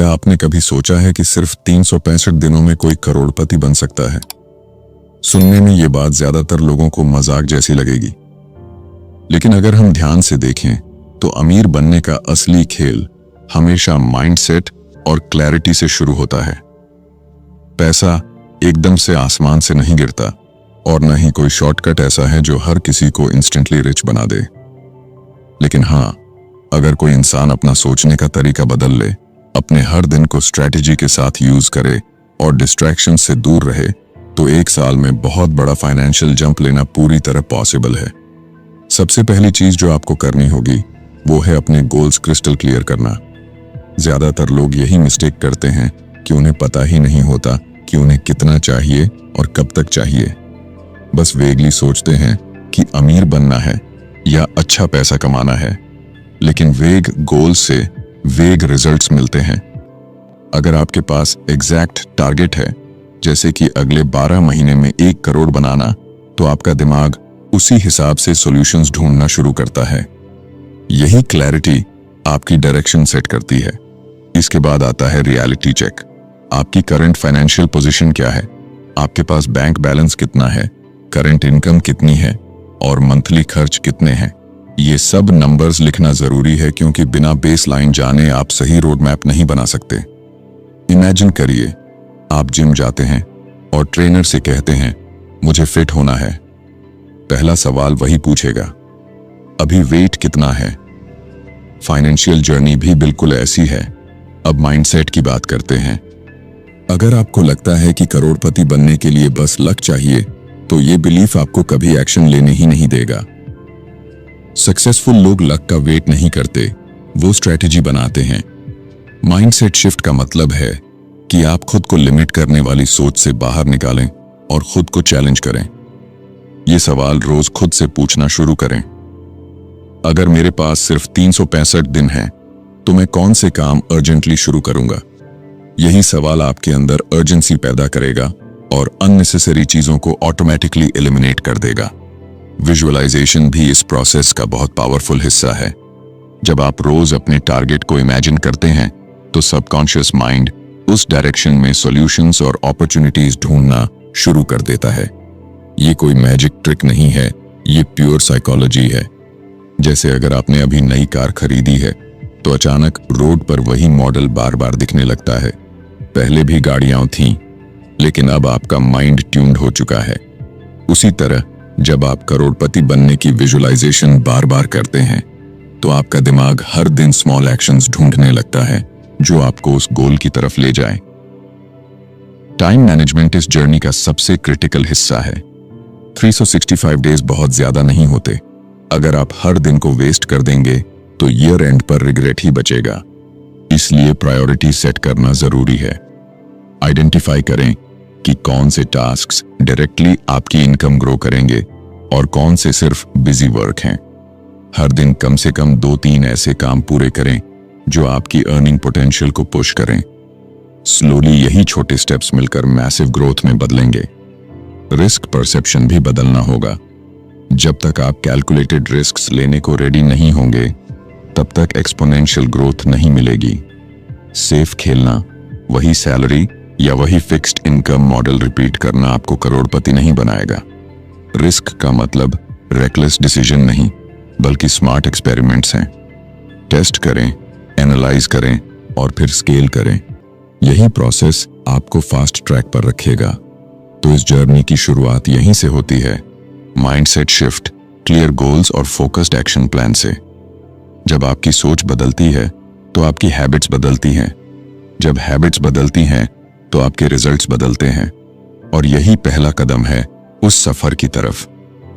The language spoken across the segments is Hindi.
क्या आपने कभी सोचा है कि सिर्फ 365 दिनों में कोई करोड़पति बन सकता है? सुनने में ये बात ज्यादातर लोगों को मजाक जैसी लगेगी, लेकिन अगर हम ध्यान से देखें तो अमीर बनने का असली खेल हमेशा माइंडसेट और क्लैरिटी से शुरू होता है। पैसा एकदम से आसमान से नहीं गिरता और न ही कोई शॉर्टकट ऐसा है जो हर किसी को इंस्टेंटली रिच बना दे। लेकिन हाँ, अगर कोई इंसान अपना सोचने का तरीका बदल ले, अपने हर दिन को स्ट्रेटेजी के साथ यूज करे और डिस्ट्रैक्शन से दूर रहे, तो 1 साल में बहुत बड़ा फाइनेंशियल जंप लेना पूरी तरह पॉसिबल है। सबसे पहली चीज जो आपको करनी होगी वो है अपने गोल्स क्रिस्टल क्लियर करना। ज्यादातर लोग यही मिस्टेक करते हैं कि उन्हें पता ही नहीं होता कि उन्हें कितना चाहिए और कब तक चाहिए। बस वेगली सोचते हैं कि अमीर बनना है या अच्छा पैसा कमाना है, लेकिन वेग गोल से वेग रिजल्ट्स मिलते हैं। अगर आपके पास एग्जैक्ट टारगेट है, जैसे कि अगले 12 महीने में 1 करोड़ बनाना, तो आपका दिमाग उसी हिसाब से सॉल्यूशंस ढूंढना शुरू करता है। यही क्लैरिटी आपकी डायरेक्शन सेट करती है। इसके बाद आता है रियलिटी चेक। आपकी करंट फाइनेंशियल पोजीशन क्या है, आपके पास बैंक बैलेंस कितना है, करंट इनकम कितनी है और मंथली खर्च कितने हैं। ये सब नंबर्स लिखना जरूरी है, क्योंकि बिना बेसलाइन जाने आप सही रोड मैप नहीं बना सकते। इमेजिन करिए आप जिम जाते हैं और ट्रेनर से कहते हैं मुझे फिट होना है। पहला सवाल वही पूछेगा, अभी वेट कितना है। फाइनेंशियल जर्नी भी बिल्कुल ऐसी है। अब माइंडसेट की बात करते हैं। अगर आपको लगता है कि करोड़पति बनने के लिए बस लक चाहिए, तो ये बिलीफ आपको कभी एक्शन लेने ही नहीं देगा। सक्सेसफुल लोग लक का वेट नहीं करते, वो स्ट्रेटेजी बनाते हैं। माइंडसेट शिफ्ट का मतलब है कि आप खुद को लिमिट करने वाली सोच से बाहर निकालें और खुद को चैलेंज करें। ये सवाल रोज खुद से पूछना शुरू करें। अगर मेरे पास सिर्फ 365 दिन हैं, तो मैं कौन से काम अर्जेंटली शुरू करूंगा? यही सवाल आपके अंदर अर्जेंसी पैदा करेगा और अननेसेसरी चीजों को ऑटोमेटिकली एलिमिनेट कर देगा। विजुअलाइजेशन भी इस प्रोसेस का बहुत पावरफुल हिस्सा है। जब आप रोज अपने टारगेट को इमेजिन करते हैं, तो सबकॉन्शियस माइंड उस डायरेक्शन में सॉल्यूशंस और अपॉर्चुनिटीज ढूंढना शुरू कर देता है। ये कोई मैजिक ट्रिक नहीं है, ये प्योर साइकोलॉजी है। जैसे अगर आपने अभी नई कार खरीदी है, तो अचानक रोड पर वही मॉडल बार बार दिखने लगता है। पहले भी गाड़ियां थीं, लेकिन अब आपका माइंड ट्यून्ड हो चुका है। उसी तरह जब आप करोड़पति बनने की विजुअलाइजेशन बार बार करते हैं, तो आपका दिमाग हर दिन स्मॉल एक्शंस ढूंढने लगता है जो आपको उस गोल की तरफ ले जाए। टाइम मैनेजमेंट इस जर्नी का सबसे क्रिटिकल हिस्सा है। 365 डेज बहुत ज्यादा नहीं होते। अगर आप हर दिन को वेस्ट कर देंगे, तो ईयर एंड पर रिग्रेट ही बचेगा। इसलिए प्रायोरिटी सेट करना जरूरी है। आइडेंटिफाई करें कि कौन से टास्क्स डायरेक्टली आपकी इनकम ग्रो करेंगे और कौन से सिर्फ बिजी वर्क हैं। हर दिन कम से कम 2-3 ऐसे काम पूरे करें जो आपकी अर्निंग पोटेंशियल को पुश करें। स्लोली यही छोटे स्टेप्स मिलकर मैसिव ग्रोथ में बदलेंगे। रिस्क परसेप्शन भी बदलना होगा। जब तक आप कैलकुलेटेड रिस्क्स लेने को रेडी नहीं होंगे, तब तक एक्सपोनेंशियल ग्रोथ नहीं मिलेगी। सेफ खेलना, वही सैलरी या वही फिक्स्ड इनकम मॉडल रिपीट करना आपको करोड़पति नहीं बनाएगा। रिस्क का मतलब रेकलेस डिसीजन नहीं, बल्कि स्मार्ट एक्सपेरिमेंट्स हैं। टेस्ट करें, एनालाइज करें और फिर स्केल करें। यही प्रोसेस आपको फास्ट ट्रैक पर रखेगा। तो इस जर्नी की शुरुआत यहीं से होती है, माइंडसेट शिफ्ट, क्लियर गोल्स और फोकस्ड एक्शन प्लान से। जब आपकी सोच बदलती है, तो आपकी हैबिट्स बदलती हैं। जब हैबिट्स बदलती हैं, तो आपके रिजल्ट्स बदलते हैं। और यही पहला कदम है उस सफर की तरफ,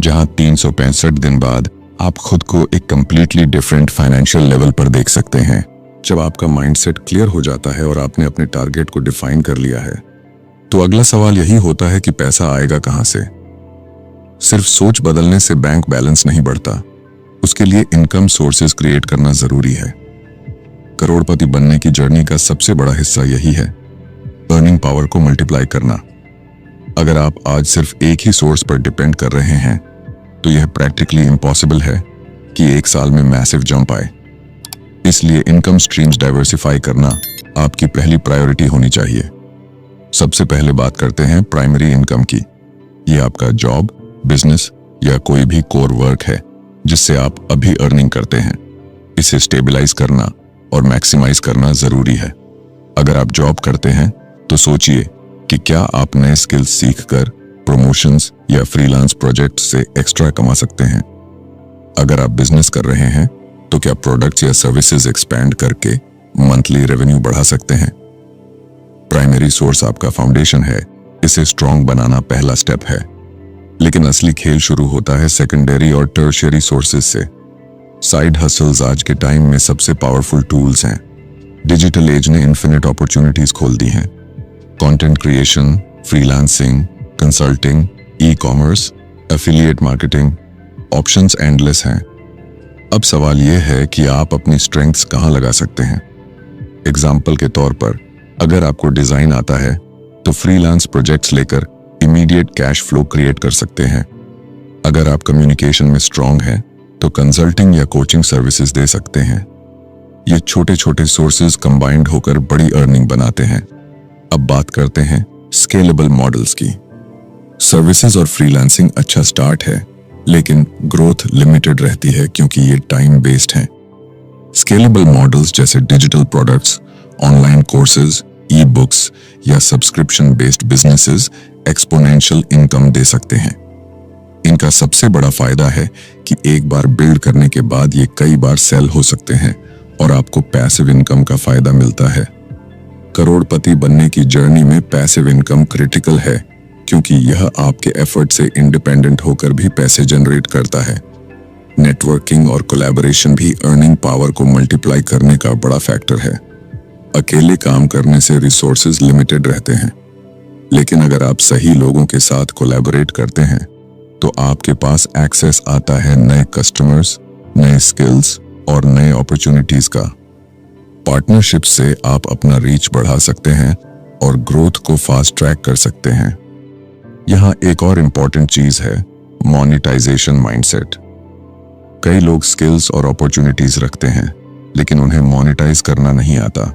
जहां 365 दिन बाद आप खुद को एक कंप्लीटली डिफरेंट फाइनेंशियल लेवल पर देख सकते हैं। जब आपका माइंडसेट क्लियर हो जाता है और आपने अपने टारगेट को डिफाइन कर लिया है, तो अगला सवाल यही होता है कि पैसा आएगा कहां से। सिर्फ सोच बदलने से बैंक बैलेंस नहीं बढ़ता, उसके लिए इनकम सोर्सेज क्रिएट करना जरूरी है। करोड़पति बनने की जर्नी का सबसे बड़ा हिस्सा यही है, अर्निंग पावर को मल्टीप्लाई करना। अगर आप आज सिर्फ एक ही सोर्स पर डिपेंड कर रहे हैं, तो यह प्रैक्टिकली इम्पॉसिबल है कि 1 साल में मैसिव जंप आए। इसलिए इनकम स्ट्रीम्स डाइवर्सिफाई करना आपकी पहली प्रायोरिटी होनी चाहिए। सबसे पहले बात करते हैं प्राइमरी इनकम की। ये आपका जॉब, बिजनेस या कोई भी कोर वर्क है जिससे आप अभी अर्निंग करते हैं। इसे स्टेबलाइज करना और मैक्सिमाइज करना जरूरी है। अगर आप जॉब करते हैं तो सोचिए कि क्या आप नए स्किल्स सीखकर प्रमोशंस या फ्रीलांस प्रोजेक्ट से एक्स्ट्रा कमा सकते हैं। अगर आप बिजनेस कर रहे हैं तो क्या प्रोडक्ट्स या सर्विसेज एक्सपैंड करके मंथली रेवेन्यू बढ़ा सकते हैं। प्राइमरी सोर्स आपका फाउंडेशन है, इसे स्ट्रॉन्ग बनाना पहला स्टेप है। लेकिन असली खेल शुरू होता है सेकेंडरी और टर्शियरी सोर्सेज से। साइड हसल्स आज के टाइम में सबसे पावरफुल टूल्स हैं। डिजिटल एज ने इन्फिनिट अपॉर्चुनिटीज खोल दी हैं। Content creation, freelancing, consulting, e commerce, affiliate marketing, options endless हैं। अब सवाल यह है कि आप अपनी स्ट्रेंथ्स कहां लगा सकते हैं। एग्जाम्पल के तौर पर, अगर आपको डिजाइन आता है तो फ्रीलांस प्रोजेक्ट्स लेकर इमीडिएट कैश फ्लो क्रिएट कर सकते हैं। अगर आप कम्युनिकेशन में स्ट्रांग हैं तो कंसल्टिंग या कोचिंग सर्विसेज दे सकते हैं। ये छोटे छोटे सोर्सेज कंबाइंड होकर बड़ी अर्निंग बनाते हैं। अब बात करते हैं स्केलेबल मॉडल्स की। सर्विसेज और फ्रीलांसिंग अच्छा स्टार्ट है, लेकिन ग्रोथ लिमिटेड रहती है क्योंकि ये टाइम बेस्ड है। स्केलेबल मॉडल्स जैसे digital products, online courses, e books या subscription based businesses exponential income दे सकते हैं। इनका सबसे बड़ा फायदा है कि एक बार बिल्ड करने के बाद ये कई बार सेल हो सकते हैं और आपको पैसिव इनकम का फायदा मिलता है। करोड़पति बनने की जर्नी में पैसिव इनकम क्रिटिकल है क्योंकि यह आपके एफर्ट से इंडिपेंडेंट होकर भी पैसे जनरेट करता है। नेटवर्किंग और कोलैबोरेशन भी अर्निंग पावर को मल्टीप्लाई करने का बड़ा फैक्टर है। अकेले काम करने से रिसोर्सेज लिमिटेड रहते हैं, लेकिन अगर आप सही लोगों के साथ कोलैबोरेट करते हैं तो आपके पास एक्सेस आता है नए कस्टमर्स, नए स्किल्स और नए अपॉर्चुनिटीज का। पार्टनरशिप से आप अपना रीच बढ़ा सकते हैं और ग्रोथ को फास्ट ट्रैक कर सकते हैं। यहाँ एक और इम्पॉर्टेंट चीज है, मोनेटाइजेशन माइंडसेट। कई लोग स्किल्स और अपॉर्चुनिटीज रखते हैं लेकिन उन्हें मोनेटाइज करना नहीं आता।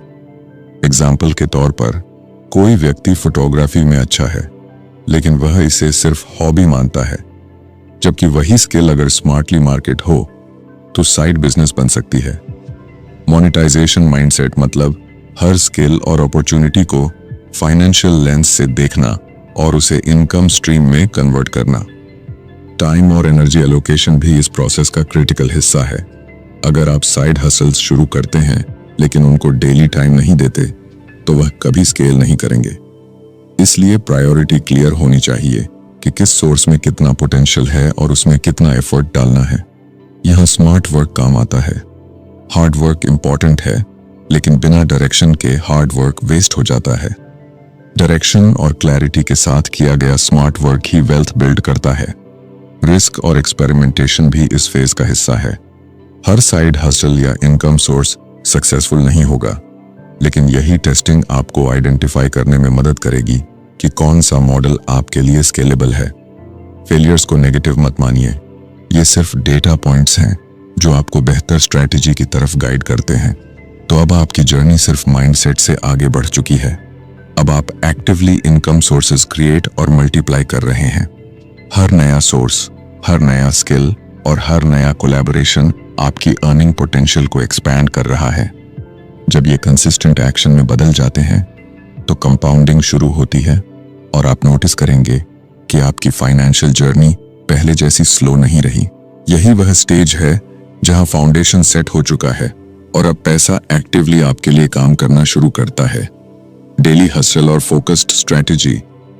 एग्जाम्पल के तौर पर, कोई व्यक्ति फोटोग्राफी में अच्छा है लेकिन वह इसे सिर्फ हॉबी मानता है, जबकि वही स्किल अगर स्मार्टली मार्केट हो तो साइड बिजनेस बन सकती है। मोनेटाइजेशन माइंडसेट मतलब हर स्किल और अपॉर्चुनिटी को फाइनेंशियल लेंस से देखना और उसे इनकम स्ट्रीम में कन्वर्ट करना। टाइम और एनर्जी एलोकेशन भी इस प्रोसेस का क्रिटिकल हिस्सा है। अगर आप साइड हसल्स शुरू करते हैं लेकिन उनको डेली टाइम नहीं देते तो वह कभी स्केल नहीं करेंगे। इसलिए प्रायोरिटी क्लियर होनी चाहिए कि किस सोर्स में कितना पोटेंशियल है और उसमें कितना एफर्ट डालना है। यहाँ स्मार्ट वर्क काम आता है। हार्ड वर्क इंपॉर्टेंट है, लेकिन बिना डायरेक्शन के हार्ड वर्क वेस्ट हो जाता है। डायरेक्शन और क्लैरिटी के साथ किया गया स्मार्ट वर्क ही वेल्थ बिल्ड करता है। रिस्क और एक्सपेरिमेंटेशन भी इस फेज का हिस्सा है। हर साइड हसल या इनकम सोर्स सक्सेसफुल नहीं होगा, लेकिन यही टेस्टिंग आपको आइडेंटिफाई करने में मदद करेगी कि कौन सा मॉडल आपके लिए स्केलेबल है। फेलियर्स को नेगेटिव मत मानिए, ये सिर्फ डेटा पॉइंट्स हैं जो आपको बेहतर स्ट्रैटेजी की तरफ गाइड करते हैं। तो अब आपकी जर्नी सिर्फ माइंडसेट से आगे बढ़ चुकी है। अब आप एक्टिवली इनकम सोर्सेज क्रिएट और मल्टीप्लाई कर रहे हैं। हर नया सोर्स, हर नया स्किल और हर नया कोलैबोरेशन आपकी अर्निंग पोटेंशियल को एक्सपैंड कर रहा है। जब ये कंसिस्टेंट एक्शन में बदल जाते हैं तो कंपाउंडिंग शुरू होती है और आप नोटिस करेंगे कि आपकी फाइनेंशियल जर्नी पहले जैसी स्लो नहीं रही। यही वह स्टेज है जहां फाउंडेशन सेट हो चुका है और अब पैसा एक्टिवली आपके लिए काम करना शुरू करता है। डेली हसल और फोकस्ड स्ट्रैटेजी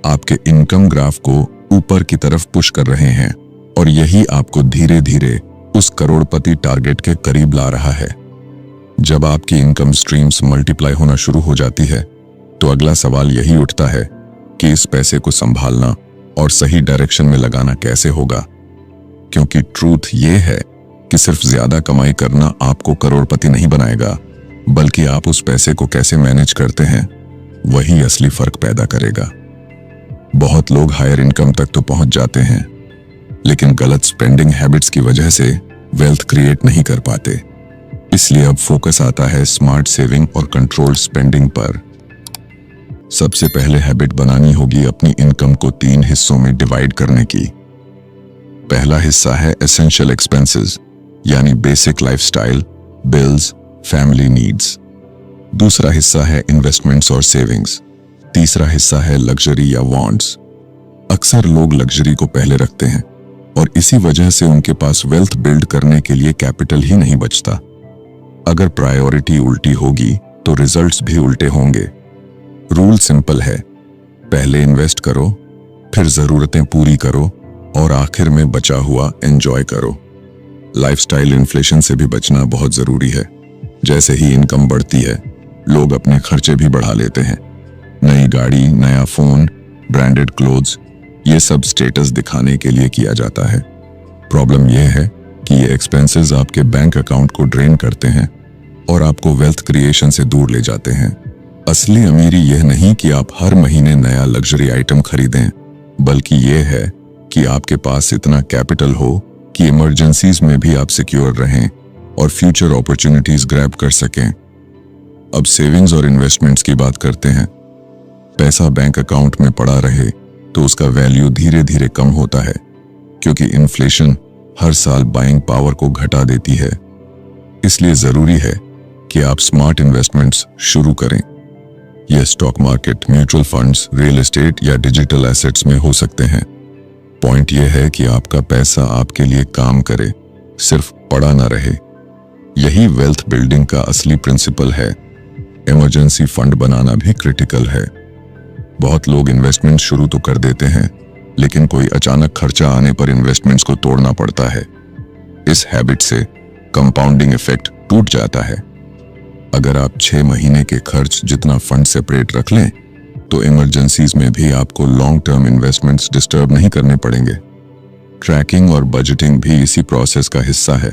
आपके इनकम ग्राफ को ऊपर की तरफ पुश कर रहे हैं और यही आपको धीरे धीरे उस करोड़पति टारगेट के करीब ला रहा है। जब आपकी इनकम स्ट्रीम्स मल्टीप्लाई होना शुरू हो जाती है तो अगला सवाल यही उठता है कि इस पैसे को संभालना और सही डायरेक्शन में लगाना कैसे होगा। क्योंकि ट्रूथ ये है कि सिर्फ ज्यादा कमाई करना आपको करोड़पति नहीं बनाएगा, बल्कि आप उस पैसे को कैसे मैनेज करते हैं वही असली फर्क पैदा करेगा। बहुत लोग हायर इनकम तक तो पहुंच जाते हैं, लेकिन गलत स्पेंडिंग हैबिट्स की वजह से वेल्थ क्रिएट नहीं कर पाते। इसलिए अब फोकस आता है स्मार्ट सेविंग और कंट्रोल्ड स्पेंडिंग पर। सबसे पहले हैबिट बनानी होगी अपनी इनकम को 3 हिस्सों में डिवाइड करने की। पहला हिस्सा है एसेंशियल एक्सपेंसेस, यानी basic lifestyle, bills, family needs. दूसरा हिस्सा है इन्वेस्टमेंट्स और सेविंग्स। तीसरा हिस्सा है लग्जरी या वांट्स। अक्सर लोग लग्जरी को पहले रखते हैं और इसी वजह से उनके पास वेल्थ बिल्ड करने के लिए कैपिटल ही नहीं बचता। अगर प्रायोरिटी उल्टी होगी तो रिजल्ट्स भी उल्टे होंगे। रूल सिंपल है, पहले इन्वेस्ट करो, फिर जरूरतें पूरी करो और आखिर में बचा हुआ एंजॉय करो। लाइफस्टाइल इन्फ्लेशन से भी बचना बहुत जरूरी है। जैसे ही इनकम बढ़ती है, लोग अपने खर्चे भी बढ़ा लेते हैं। नई गाड़ी, नया फोन, ब्रांडेड क्लोथ्स, ये सब स्टेटस दिखाने के लिए किया जाता है। प्रॉब्लम यह है कि ये एक्सपेंसेस आपके बैंक अकाउंट को ड्रेन करते हैं और आपको वेल्थ क्रिएशन से दूर ले जाते हैं। असली अमीरी यह नहीं कि आप हर महीने नया लग्जरी आइटम खरीदें, बल्कि यह है कि आपके पास इतना कैपिटल हो कि इमरजेंसीज में भी आप सिक्योर रहें और फ्यूचर अपॉर्चुनिटीज ग्रैब कर सकें। अब सेविंग्स और इन्वेस्टमेंट्स की बात करते हैं। पैसा बैंक अकाउंट में पड़ा रहे तो उसका वैल्यू धीरे धीरे कम होता है, क्योंकि इन्फ्लेशन हर साल बाइंग पावर को घटा देती है। इसलिए जरूरी है कि आप स्मार्ट इन्वेस्टमेंट्स शुरू करें। यह stock market, mutual funds, real estate या डिजिटल एसेट्स में हो सकते हैं। पॉइंट यह है कि आपका पैसा आपके लिए काम करे, सिर्फ पड़ा ना रहे। यही वेल्थ बिल्डिंग का असली प्रिंसिपल है। इमरजेंसी फंड बनाना भी क्रिटिकल है। बहुत लोग इन्वेस्टमेंट शुरू तो कर देते हैं, लेकिन कोई अचानक खर्चा आने पर इन्वेस्टमेंट्स को तोड़ना पड़ता है। इस हैबिट से कंपाउंडिंग इफेक्ट टूट जाता है। अगर आप 6 महीने के खर्च जितना फंड सेपरेट रख लें, तो इमरजेंसीज में भी आपको लॉन्ग टर्म इन्वेस्टमेंट्स डिस्टर्ब नहीं करने पड़ेंगे। ट्रैकिंग और बजटिंग भी इसी प्रोसेस का हिस्सा है।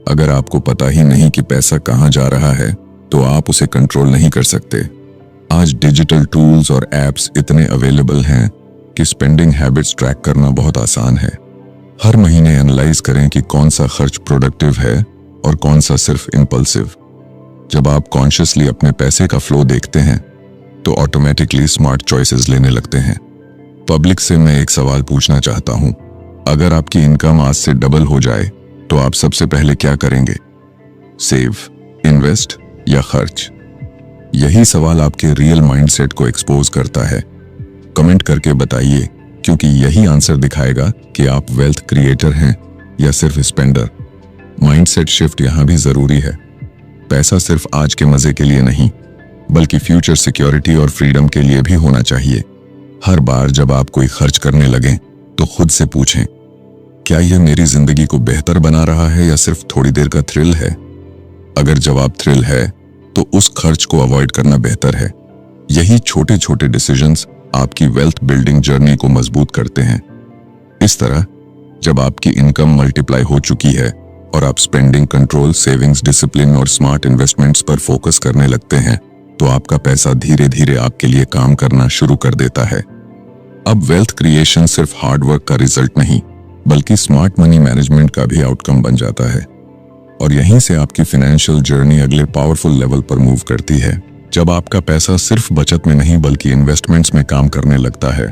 अगर आपको पता ही नहीं कि पैसा कहाँ जा रहा है, तो आप उसे कंट्रोल नहीं कर सकते। आज डिजिटल टूल्स और एप्स इतने अवेलेबल हैं कि स्पेंडिंग हैबिट्स ट्रैक करना बहुत आसान है। हर महीने एनालाइज करें कि कौन सा खर्च प्रोडक्टिव है और कौन सा सिर्फ इम्पल्सिव। जब आप कॉन्शियसली अपने पैसे का फ्लो देखते हैं, तो ऑटोमेटिकली स्मार्ट चॉइसेस लेने लगते हैं। पब्लिक से मैं एक सवाल पूछना चाहता हूं, अगर आपकी इनकम आज से डबल हो जाए तो आप सबसे पहले क्या करेंगे? सेव, इन्वेस्ट या खर्च? यही सवाल आपके रियल माइंडसेट को एक्सपोज करता है। कमेंट करके बताइए, क्योंकि यही आंसर दिखाएगा कि आप वेल्थ क्रिएटर हैं या सिर्फ स्पेंडर। माइंडसेट शिफ्ट यहां भी जरूरी है। पैसा सिर्फ आज के मजे के लिए नहीं, बल्कि फ्यूचर सिक्योरिटी और फ्रीडम के लिए भी होना चाहिए। हर बार जब आप कोई खर्च करने लगें, तो खुद से पूछें, क्या यह मेरी जिंदगी को बेहतर बना रहा है या सिर्फ थोड़ी देर का थ्रिल है? अगर जवाब थ्रिल है, तो उस खर्च को अवॉइड करना बेहतर है। यही छोटे छोटे डिसीजंस आपकी वेल्थ बिल्डिंग जर्नी को मजबूत करते हैं। इस तरह जब आपकी इनकम मल्टीप्लाई हो चुकी है और आप स्पेंडिंग कंट्रोल, सेविंग्स डिसिप्लिन और स्मार्ट इन्वेस्टमेंट्स पर फोकस करने लगते हैं, तो आपका पैसा धीरे धीरे आपके लिए काम करना शुरू कर देता है। अब वेल्थ क्रिएशन सिर्फ हार्डवर्क का रिजल्ट नहीं, बल्कि स्मार्ट मनी मैनेजमेंट का भी आउटकम बन जाता है। और यहीं से आपकी फाइनेंशियल जर्नी अगले पावरफुल लेवल पर मूव करती है। जब आपका पैसा सिर्फ बचत में नहीं बल्कि इन्वेस्टमेंट्स में काम करने लगता है,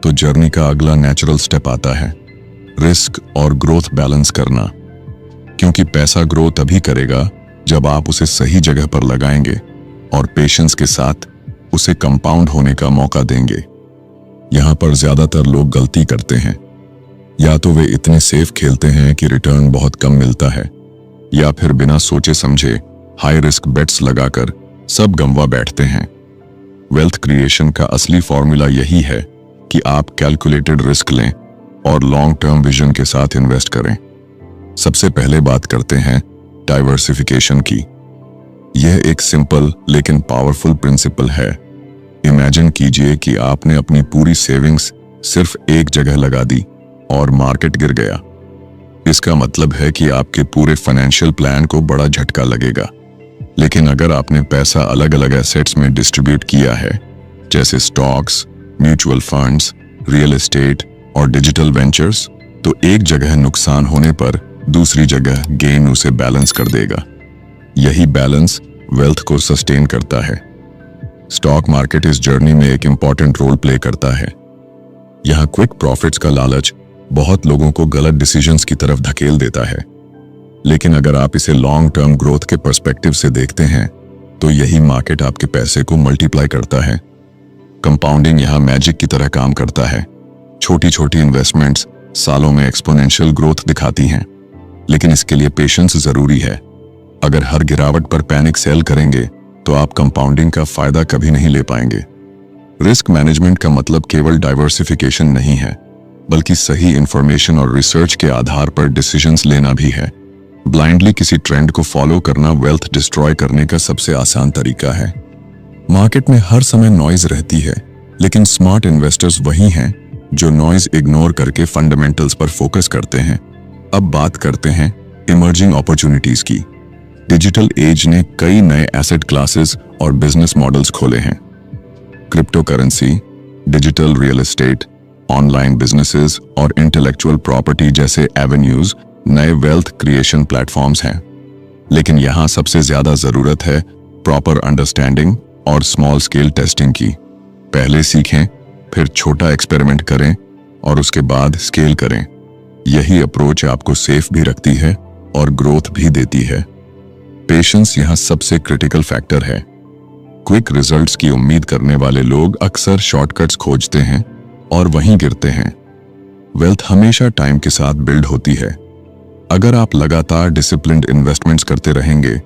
तो जर्नी का अगला नेचुरल स्टेप आता है, रिस्क और ग्रोथ बैलेंस करना। क्योंकि पैसा ग्रो तभी करेगा जब आप उसे सही जगह पर लगाएंगे और पेशेंस के साथ उसे कंपाउंड होने का मौका देंगे। यहां पर ज्यादातर लोग गलती करते हैं। या तो वे इतने सेफ खेलते हैं कि रिटर्न बहुत कम मिलता है, या फिर बिना सोचे समझे हाई रिस्क बेट्स लगाकर सब गंवा बैठते हैं। वेल्थ क्रिएशन का असली फॉर्मूला यही है कि आप कैलकुलेटेड रिस्क लें और लॉन्ग टर्म विजन के साथ इन्वेस्ट करें। सबसे पहले बात करते हैं डाइवर्सिफिकेशन की। यह एक सिंपल लेकिन पावरफुल प्रिंसिपल है। इमेजिन कीजिए कि आपने अपनी पूरी सेविंग्स सिर्फ एक जगह लगा दी और मार्केट गिर गया। इसका मतलब है कि आपके पूरे फाइनेंशियल प्लान को बड़ा झटका लगेगा। लेकिन अगर आपने पैसा अलग अलग एसेट्स में डिस्ट्रीब्यूट किया है, जैसे stocks, mutual funds, real estate और डिजिटल वेंचर्स, तो एक जगह नुकसान होने पर दूसरी जगह गेन उसे बैलेंस कर देगा। यही बैलेंस वेल्थ को सस्टेन करता है। स्टॉक मार्केट इस जर्नी में एक इंपॉर्टेंट रोल प्ले करता है। यहाँ क्विक प्रॉफिट्स का लालच बहुत लोगों को गलत डिसीजंस की तरफ धकेल देता है, लेकिन अगर आप इसे लॉन्ग टर्म ग्रोथ के पर्सपेक्टिव से देखते हैं तो यही मार्केट आपके पैसे को मल्टीप्लाई करता है। कंपाउंडिंग यहाँ मैजिक की तरह काम करता है। छोटी छोटी इन्वेस्टमेंट्स सालों में एक्सपोनेंशियल ग्रोथ दिखाती हैं, लेकिन इसके लिए पेशेंस जरूरी है। अगर हर गिरावट पर पैनिक सेल करेंगे तो आप कंपाउंडिंग का फायदा कभी नहीं ले पाएंगे। रिस्क मैनेजमेंट का मतलब केवल डाइवर्सिफिकेशन नहीं है, बल्कि सही इंफॉर्मेशन और रिसर्च के आधार पर डिसीजंस लेना भी है। ब्लाइंडली किसी ट्रेंड को फॉलो करना वेल्थ डिस्ट्रॉय करने का सबसे आसान तरीका है। मार्केट में हर समय नॉइज रहती है, लेकिन स्मार्ट इन्वेस्टर्स वही हैं जो नॉइज इग्नोर करके फंडामेंटल्स पर फोकस करते हैं। अब बात करते हैं इमर्जिंग अपॉर्चुनिटीज की। डिजिटल एज ने कई नए एसेट क्लासेस और बिजनेस मॉडल्स खोले हैं। Crypto currency, digital real estate, online businesses और इंटेलेक्चुअल प्रॉपर्टी जैसे एवेन्यूज नए वेल्थ क्रिएशन प्लेटफॉर्म्स हैं। लेकिन यहां सबसे ज्यादा जरूरत है प्रॉपर अंडरस्टैंडिंग और स्मॉल स्केल टेस्टिंग की। पहले सीखें, फिर छोटा एक्सपेरिमेंट करें और उसके बाद स्केल करें। यही अप्रोच आपको सेफ भी रखती है और ग्रोथ भी देती है। पेशेंस यहां सबसे क्रिटिकल फैक्टर है। क्विक रिजल्ट्स की उम्मीद करने वाले लोग अक्सर शॉर्टकट्स खोजते हैं और वहीं गिरते हैं। वेल्थ हमेशा टाइम के साथ बिल्ड होती है। अगर आप लगातार डिसिप्लिन्ड इन्वेस्टमेंट्स करते रहेंगे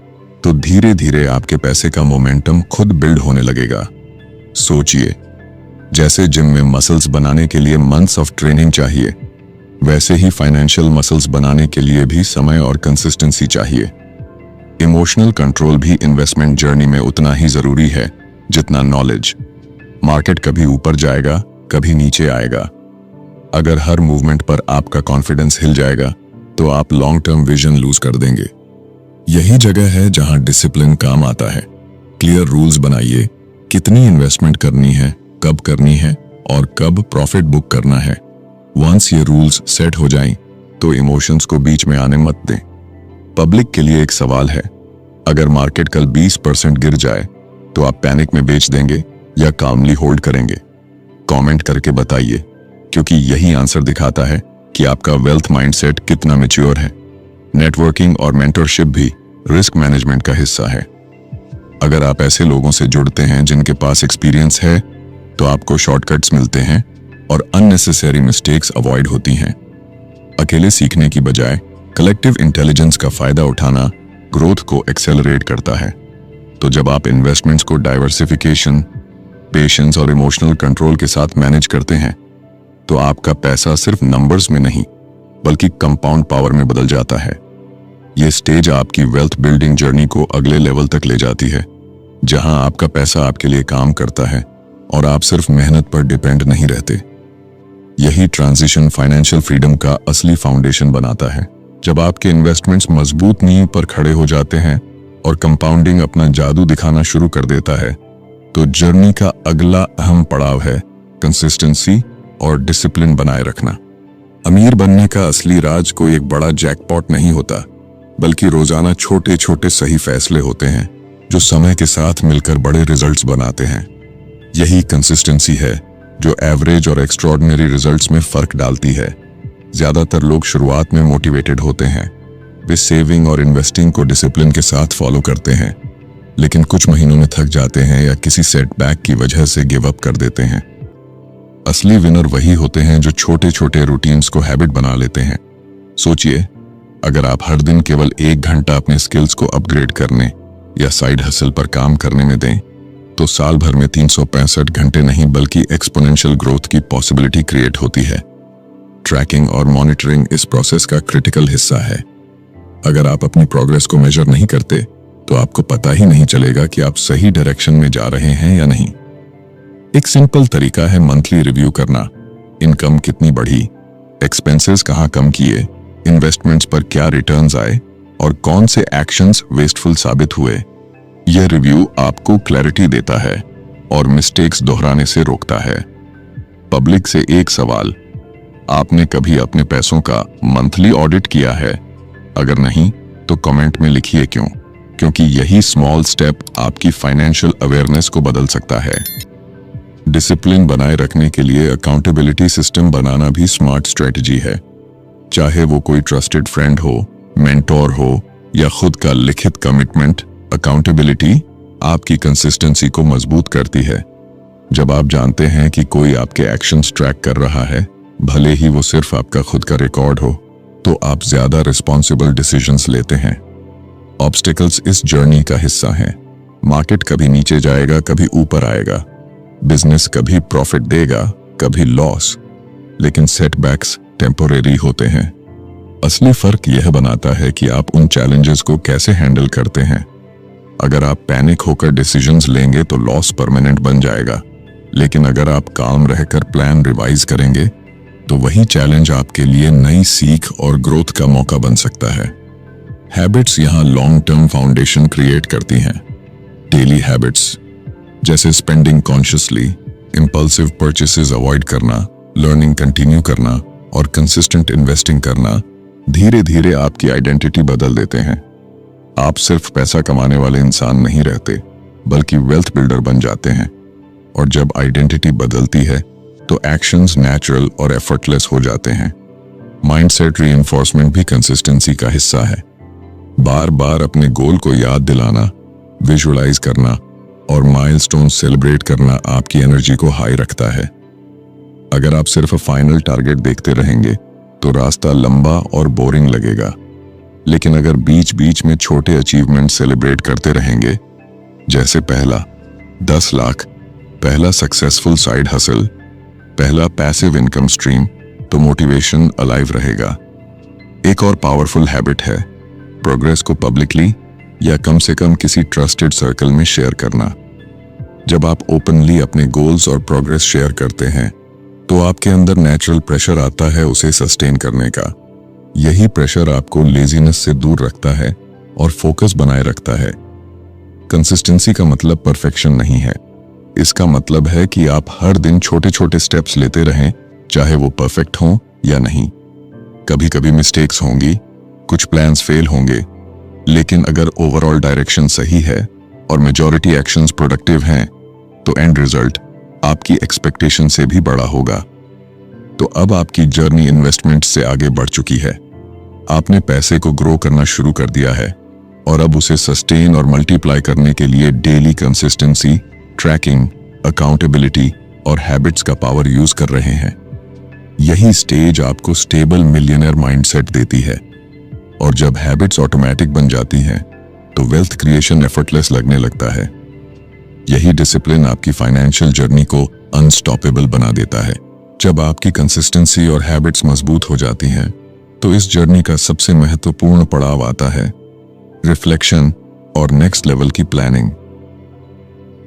तो धीरे धीरे आपके पैसे का मोमेंटम खुद बिल्ड होने लगेगा। सोचिए, जैसे जिम में मसल्स बनाने के लिए मंथ्स ऑफ ट्रेनिंग चाहिए, वैसे ही फाइनेंशियल मसल्स बनाने के लिए भी समय और कंसिस्टेंसी चाहिए। इमोशनल कंट्रोल भी इन्वेस्टमेंट जर्नी में उतना ही जरूरी है जितना नॉलेज। मार्केट कभी ऊपर जाएगा, कभी नीचे आएगा। अगर हर मूवमेंट पर आपका कॉन्फिडेंस हिल जाएगा तो आप लॉन्ग टर्म विजन लूज कर देंगे। यही जगह है जहां डिसिप्लिन काम आता है। क्लियर रूल्स बनाइए, कितनी इन्वेस्टमेंट करनी है, कब करनी है और कब प्रॉफिट बुक करना है। वंस ये रूल्स सेट हो जाएं, तो इमोशंस को बीच में आने मत दें। पब्लिक के लिए एक सवाल है, अगर मार्केट कल 20% गिर जाए तो आप पैनिक में बेच देंगे या कामली होल्ड करेंगे? कमेंट करके बताइए, क्योंकि यही आंसर दिखाता है कि आपका वेल्थ माइंडसेट कितना मैच्योर है। नेटवर्किंग और मेंटरशिप भी रिस्क मैनेजमेंट का हिस्सा है। अगर आप ऐसे लोगों से जुड़ते हैं जिनके पास एक्सपीरियंस है तो आपको शॉर्टकट्स मिलते हैं और अननेसेसरी मिस्टेक्स अवॉइड होती हैं। अकेले सीखने की बजाय कलेक्टिव इंटेलिजेंस का फायदा उठाना ग्रोथ को एक्सेलरेट करता है। तो जब आप इन्वेस्टमेंट्स को डाइवर्सिफिकेशन, पेशेंस और इमोशनल कंट्रोल के साथ मैनेज करते हैं तो आपका पैसा सिर्फ नंबर्स में नहीं बल्कि कंपाउंड पावर में बदल जाता है। ये स्टेज आपकी वेल्थ बिल्डिंग जर्नी को अगले लेवल तक ले जाती है, जहां आपका पैसा आपके लिए काम करता है और आप सिर्फ मेहनत पर डिपेंड नहीं रहते। यही ट्रांजिशन फाइनेंशियल फ्रीडम का असली फाउंडेशन बनाता है। जब आपके इन्वेस्टमेंट्स मजबूत नींव पर खड़े हो जाते हैं और कंपाउंडिंग अपना जादू दिखाना शुरू कर देता है, तो जर्नी का अगला अहम पड़ाव है कंसिस्टेंसी और डिसिप्लिन बनाए रखना। अमीर बनने का असली राज कोई एक बड़ा जैकपॉट नहीं होता, बल्कि रोजाना छोटे छोटे सही फैसले होते हैं जो समय के साथ मिलकर बड़े रिजल्ट्स बनाते हैं। यही कंसिस्टेंसी है जो एवरेज और एक्स्ट्रॉर्डिनरी रिजल्ट्स में फर्क डालती है। ज्यादातर लोग शुरुआत में मोटिवेटेड होते हैं, वे सेविंग और इन्वेस्टिंग को डिसिप्लिन के साथ फॉलो करते हैं, लेकिन कुछ महीनों में थक जाते हैं या किसी सेटबैक की वजह से गिव अप कर देते हैं। असली विनर वही होते हैं जो छोटे छोटे रूटीन्स को हैबिट बना लेते हैं। सोचिए, अगर आप हर दिन केवल 1 घंटा अपने स्किल्स को अपग्रेड करने या साइड हसल पर काम करने में दें, तो साल भर में 365 घंटे नहीं बल्कि एक्सपोनेंशियल ग्रोथ की पॉसिबिलिटी क्रिएट होती है। ट्रैकिंग और मॉनिटरिंग इस प्रोसेस का क्रिटिकल हिस्सा है। अगर आप अपनी प्रोग्रेस को मेजर नहीं करते तो आपको पता ही नहीं चलेगा कि आप सही डायरेक्शन में जा रहे हैं या नहीं। एक सिंपल तरीका है मंथली रिव्यू करना। इनकम कितनी बढ़ी, एक्सपेंसेस कहां कम किए, इन्वेस्टमेंट्स पर क्या रिटर्न्स आए और कौन से एक्शंस वेस्टफुल साबित हुए। यह रिव्यू आपको क्लैरिटी देता है और मिस्टेक्स दोहराने से रोकता है। पब्लिक से एक सवाल, आपने कभी अपने पैसों का मंथली ऑडिट किया है? अगर नहीं तो कमेंट में लिखिए क्यों। क्योंकि यही स्मॉल स्टेप आपकी फाइनेंशियल अवेयरनेस को बदल सकता है। डिसिप्लिन बनाए रखने के लिए अकाउंटेबिलिटी सिस्टम बनाना भी स्मार्ट स्ट्रेटजी है। चाहे वो कोई ट्रस्टेड फ्रेंड हो, मेंटोर हो या खुद का लिखित कमिटमेंट, अकाउंटेबिलिटी आपकी कंसिस्टेंसी को मजबूत करती है। जब आप जानते हैं कि कोई आपके एक्शंस ट्रैक कर रहा है, भले ही वो सिर्फ आपका खुद का रिकॉर्ड हो, तो आप ज्यादा रिस्पॉन्सिबल डिसीजंस लेते हैं। ऑब्स्टिकल्स इस जर्नी का हिस्सा हैं। मार्केट कभी नीचे जाएगा, कभी ऊपर आएगा। बिजनेस कभी प्रॉफिट देगा, कभी लॉस। लेकिन सेटबैक्स टेम्पोरेरी होते हैं। असली फर्क यह बनाता है कि आप उन चैलेंजेस को कैसे हैंडल करते हैं। अगर आप पैनिक होकर डिसीजंस लेंगे तो लॉस परमानेंट बन जाएगा, लेकिन अगर आप काम रहकर प्लान रिवाइज करेंगे तो वही चैलेंज आपके लिए नई सीख और ग्रोथ का मौका बन सकता है। हैबिट्स यहां लॉन्ग टर्म फाउंडेशन क्रिएट करती हैं। डेली हैबिट्स जैसे spending consciously, impulsive purchases avoid करना, लर्निंग कंटिन्यू करना और कंसिस्टेंट इन्वेस्टिंग करना धीरे धीरे आपकी आइडेंटिटी बदल देते हैं। आप सिर्फ पैसा कमाने वाले इंसान नहीं रहते, बल्कि वेल्थ बिल्डर बन जाते हैं। और जब आइडेंटिटी बदलती है तो एक्शंस नेचुरल और एफर्टलेस हो जाते हैं। माइंडसेट रीइंफोर्समेंट भी कंसिस्टेंसी का हिस्सा है। बार बार अपने गोल को याद दिलाना, विजुअलाइज करना और माइलस्टोन सेलिब्रेट करना आपकी एनर्जी को हाई रखता है। अगर आप सिर्फ फाइनल टारगेट देखते रहेंगे तो रास्ता लंबा और बोरिंग लगेगा, लेकिन अगर बीच बीच में छोटे अचीवमेंट सेलिब्रेट करते रहेंगे, जैसे पहला 10 लाख, पहला सक्सेसफुल साइड हसल, पहला पैसिव इनकम स्ट्रीम, तो मोटिवेशन अलाइव रहेगा। एक और पावरफुल हैबिट है प्रोग्रेस को पब्लिकली या कम से कम किसी ट्रस्टेड सर्कल में शेयर करना। जब आप ओपनली अपने गोल्स और प्रोग्रेस शेयर करते हैं तो आपके अंदर नेचुरल प्रेशर आता है उसे सस्टेन करने का। यही प्रेशर आपको लेजीनेस से दूर रखता है और फोकस बनाए रखता है। कंसिस्टेंसी का मतलब परफेक्शन नहीं है। इसका मतलब है कि आप हर दिन छोटे छोटे स्टेप्स लेते रहें, चाहे वो परफेक्ट हों या नहीं। कभी कभी मिस्टेक्स होंगी, कुछ प्लान्स फेल होंगे, लेकिन अगर ओवरऑल डायरेक्शन सही है और मेजॉरिटी एक्शंस प्रोडक्टिव हैं, तो एंड रिजल्ट आपकी एक्सपेक्टेशन से भी बड़ा होगा। तो अब आपकी जर्नी इन्वेस्टमेंट से आगे बढ़ चुकी है। आपने पैसे को ग्रो करना शुरू कर दिया है और अब उसे सस्टेन और मल्टीप्लाई करने के लिए डेली कंसिस्टेंसी, ट्रैकिंग, अकाउंटेबिलिटी और हैबिट्स का पावर यूज कर रहे हैं। यही स्टेज आपको स्टेबल मिलियनर माइंडसेट देती है। और जब हैबिट्स ऑटोमेटिक बन जाती हैं तो वेल्थ क्रिएशन एफर्टलेस लगने लगता है। यही डिसिप्लिन आपकी फाइनेंशियल जर्नी को अनस्टॉपेबल बना देता है। जब आपकी कंसिस्टेंसी और हैबिट्स मजबूत हो जाती हैं तो इस जर्नी का सबसे महत्वपूर्ण पड़ाव आता है रिफ्लेक्शन और नेक्स्ट लेवल की प्लानिंग।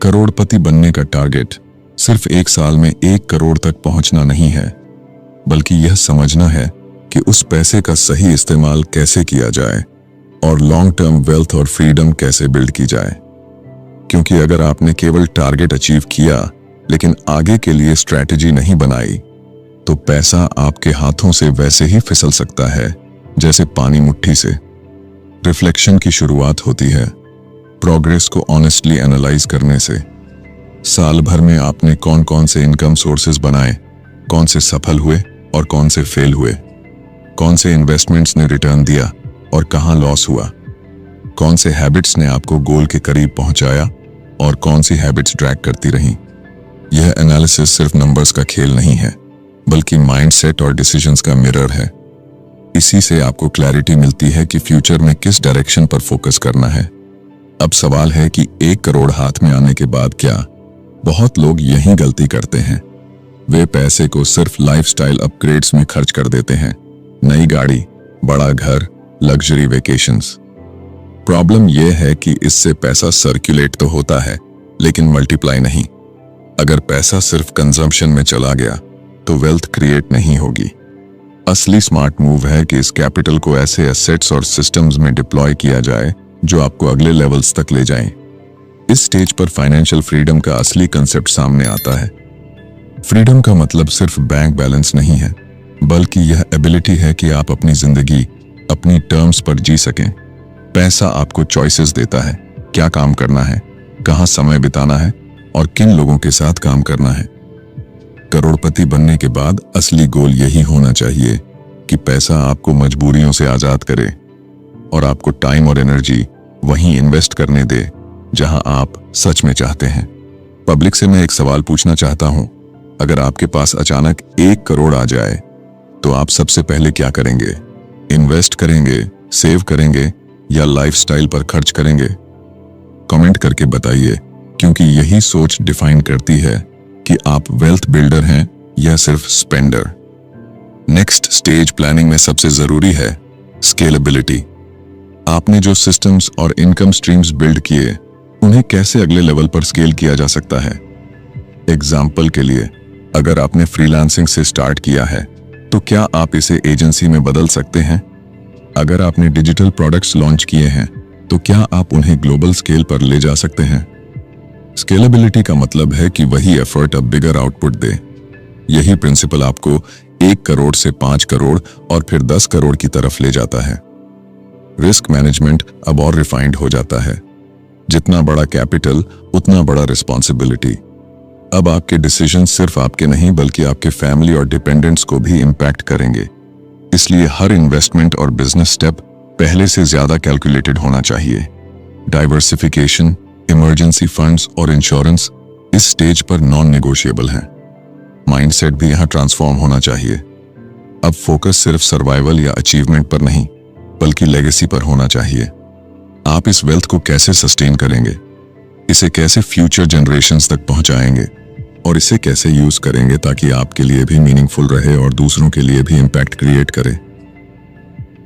करोड़पति बनने का टारगेट सिर्फ 1 साल में 1 करोड़ तक पहुंचना नहीं है, बल्कि यह समझना है कि उस पैसे का सही इस्तेमाल कैसे किया जाए और लॉन्ग टर्म वेल्थ और फ्रीडम कैसे बिल्ड की जाए। क्योंकि अगर आपने केवल टारगेट अचीव किया लेकिन आगे के लिए स्ट्रैटेजी नहीं बनाई, तो पैसा आपके हाथों से वैसे ही फिसल सकता है जैसे पानी मुट्ठी से। रिफ्लेक्शन की शुरुआत होती है प्रोग्रेस को ऑनेस्टली एनालाइज करने से। साल भर में आपने कौन कौन से इनकम सोर्सेज बनाए, कौन से सफल हुए और कौन से फेल हुए, कौन से इन्वेस्टमेंट्स ने रिटर्न दिया और कहां लॉस हुआ, कौन से हैबिट्स ने आपको गोल के करीब पहुंचाया और कौन सी हैबिट्स ड्रैग करती रहीं। यह एनालिसिस सिर्फ नंबर्स का खेल नहीं है, बल्कि माइंडसेट और डिसीजंस का मिरर है। इसी से आपको क्लैरिटी मिलती है कि फ्यूचर में किस डायरेक्शन पर फोकस करना है। अब सवाल है कि 1 करोड़ हाथ में आने के बाद क्या? बहुत लोग यही गलती करते हैं। वे पैसे को सिर्फ लाइफस्टाइल अपग्रेड्स में खर्च कर देते हैं, नई गाड़ी, बड़ा घर, लग्जरी वेकेशंस। प्रॉब्लम यह है कि इससे पैसा सर्कुलेट तो होता है लेकिन मल्टीप्लाई नहीं। अगर पैसा सिर्फ कंजम्पशन में चला गया तो वेल्थ क्रिएट नहीं होगी। असली स्मार्ट मूव है कि इस कैपिटल को ऐसे एसेट्स और सिस्टम्स में डिप्लॉय किया जाए जो आपको अगले लेवल्स तक ले जाएं। इस स्टेज पर फाइनेंशियल फ्रीडम का असली कंसेप्ट सामने आता है। फ्रीडम का मतलब सिर्फ बैंक बैलेंस नहीं है, बल्कि यह एबिलिटी है कि आप अपनी जिंदगी अपनी टर्म्स पर जी सकें। पैसा आपको चॉइसेस देता है, क्या काम करना है, कहां समय बिताना है और किन लोगों के साथ काम करना है। करोड़पति बनने के बाद असली गोल यही होना चाहिए कि पैसा आपको मजबूरियों से आजाद करे और आपको टाइम और एनर्जी वहीं इन्वेस्ट करने दे जहां आप सच में चाहते हैं। पब्लिक से मैं एक सवाल पूछना चाहता हूं, अगर आपके पास अचानक 1 करोड़ आ जाए तो आप सबसे पहले क्या करेंगे? इन्वेस्ट करेंगे, सेव करेंगे या लाइफस्टाइल पर खर्च करेंगे? कमेंट करके बताइए, क्योंकि यही सोच डिफाइन करती है कि आप वेल्थ बिल्डर हैं या सिर्फ स्पेंडर। नेक्स्ट स्टेज प्लानिंग में सबसे जरूरी है स्केलेबिलिटी। आपने जो सिस्टम्स और इनकम स्ट्रीम्स बिल्ड किए, उन्हें कैसे अगले लेवल पर स्केल किया जा सकता है। एग्जाम्पल के लिए, अगर आपने फ्रीलांसिंग से स्टार्ट किया है तो क्या आप इसे एजेंसी में बदल सकते हैं? अगर आपने डिजिटल प्रोडक्ट्स लॉन्च किए हैं तो क्या आप उन्हें ग्लोबल स्केल पर ले जा सकते हैं? स्केलेबिलिटी का मतलब है कि वही एफर्ट अब बिगर आउटपुट दे। यही प्रिंसिपल आपको 1 करोड़ से 5 करोड़ और फिर 10 करोड़ की तरफ ले जाता है। रिस्क मैनेजमेंट अब और रिफाइंड हो जाता है। जितना बड़ा कैपिटल उतना बड़ा रिस्पॉन्सिबिलिटी। अब आपके डिसीजन सिर्फ आपके नहीं बल्कि आपके फैमिली और डिपेंडेंट्स को भी इम्पैक्ट करेंगे। इसलिए हर इन्वेस्टमेंट और बिजनेस स्टेप पहले से ज्यादा कैलकुलेटेड होना चाहिए। डाइवर्सिफिकेशन, इमरजेंसी फंड्स और इंश्योरेंस इस स्टेज पर नॉन नेगोशिएबल हैं। माइंडसेट भी यहां ट्रांसफॉर्म होना चाहिए। अब फोकस सिर्फ सर्वाइवल या अचीवमेंट पर नहीं बल्कि लेगेसी पर होना चाहिए। आप इस वेल्थ को कैसे सस्टेन करेंगे, इसे कैसे फ्यूचर जनरेशंस तक पहुंचाएंगे और इसे कैसे यूज करेंगे ताकि आपके लिए भी मीनिंगफुल रहे और दूसरों के लिए भी इम्पैक्ट क्रिएट करे।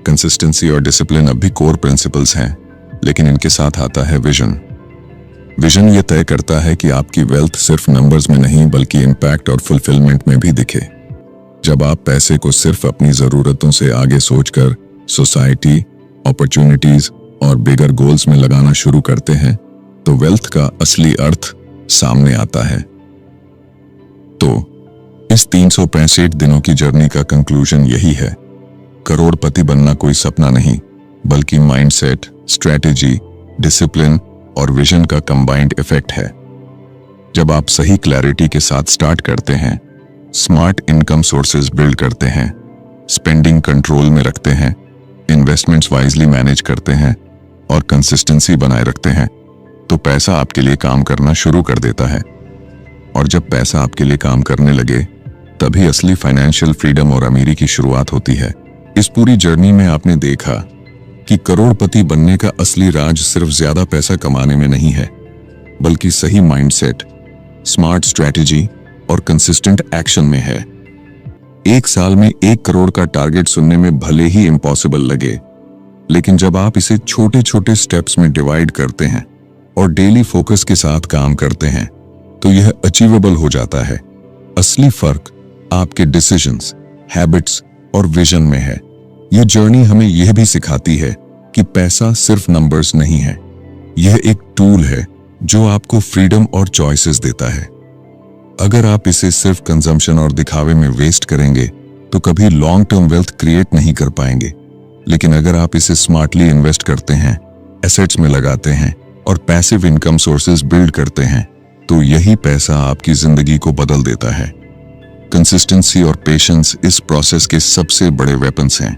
कंसिस्टेंसी और डिसिप्लिन अब भी कोर प्रिंसिपल्स हैं, लेकिन इनके साथ आता है विजन। विजन ये तय करता है कि आपकी वेल्थ सिर्फ नंबर्स में नहीं बल्कि इम्पैक्ट और फुलफिलमेंट में भी दिखे। जब आप पैसे को सिर्फ अपनी जरूरतों से आगे सोचकर सोसाइटी, अपॉर्चुनिटीज और बिगर गोल्स में लगाना शुरू करते हैं तो वेल्थ का असली अर्थ सामने आता है। तो इस 365 दिनों की जर्नी का कंक्लूजन यही है, करोड़पति बनना कोई सपना नहीं बल्कि माइंडसेट, स्ट्रेटेजी, डिसिप्लिन और विजन का कंबाइंड इफेक्ट है। जब आप सही क्लैरिटी के साथ स्टार्ट करते हैं, स्मार्ट इनकम सोर्सेज बिल्ड करते हैं, स्पेंडिंग कंट्रोल में रखते हैं, इन्वेस्टमेंट्स वाइजली मैनेज करते हैं और कंसिस्टेंसी बनाए रखते हैं, तो पैसा आपके लिए काम करना शुरू कर देता है। और जब पैसा आपके लिए काम करने लगे, तभी असली फाइनेंशियल फ्रीडम और अमीरी की शुरुआत होती है। इस पूरी जर्नी में आपने देखा कि करोड़पति बनने का असली राज सिर्फ ज्यादा पैसा कमाने में नहीं है, बल्कि सही माइंडसेट, स्मार्ट स्ट्रेटेजी और कंसिस्टेंट एक्शन में है। 1 साल में 1 करोड़ का टारगेट सुनने में भले ही इम्पॉसिबल लगे, लेकिन जब आप इसे छोटे छोटे स्टेप्स में डिवाइड करते हैं और डेली फोकस के साथ काम करते हैं तो यह अचीवेबल हो जाता है। असली फर्क आपके डिसीजंस, हैबिट्स और विजन में है। यह जर्नी हमें यह भी सिखाती है कि पैसा सिर्फ नंबर्स नहीं है, यह एक टूल है जो आपको फ्रीडम और चॉइसेस देता है। अगर आप इसे सिर्फ कंजम्पशन और दिखावे में वेस्ट करेंगे तो कभी लॉन्ग टर्म वेल्थ क्रिएट नहीं कर पाएंगे, लेकिन अगर आप इसे स्मार्टली इन्वेस्ट करते हैं, एसेट्स में लगाते हैं और पैसिव इनकम सोर्सेज बिल्ड करते हैं तो यही पैसा आपकी जिंदगी को बदल देता है। कंसिस्टेंसी और पेशेंस इस प्रोसेस के सबसे बड़े वेपन्स हैं।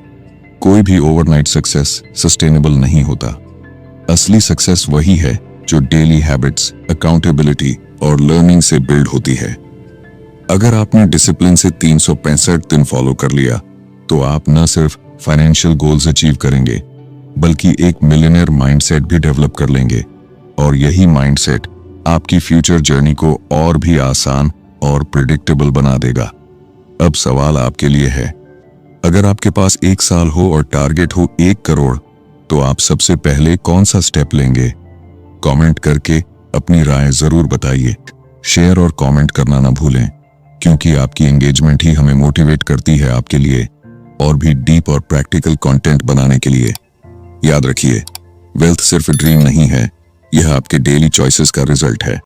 कोई भी ओवरनाइट सक्सेस सस्टेनेबल नहीं होता। असली सक्सेस वही है जो डेली हैबिट्स, अकाउंटेबिलिटी और लर्निंग से बिल्ड होती है। अगर आपने डिसिप्लिन से 365 दिन फॉलो कर लिया तो आप न सिर्फ फाइनेंशियल गोल्स अचीव करेंगे बल्कि एक मिलियनेयर माइंडसेट भी डेवलप कर लेंगे, और यही माइंडसेट आपकी फ्यूचर जर्नी को और भी आसान और प्रिडिक्टेबल बना देगा। अब सवाल आपके लिए है, अगर आपके पास 1 साल हो और टारगेट हो 1 करोड़ तो आप सबसे पहले कौन सा स्टेप लेंगे? कमेंट करके अपनी राय जरूर बताइए। शेयर और कमेंट करना ना भूलें, क्योंकि आपकी एंगेजमेंट ही हमें मोटिवेट करती है आपके लिए और भी डीप और प्रैक्टिकल कंटेंट बनाने के लिए। याद रखिए, वेल्थ सिर्फ ड्रीम नहीं है, यह आपके डेली चॉइसेस का रिजल्ट है।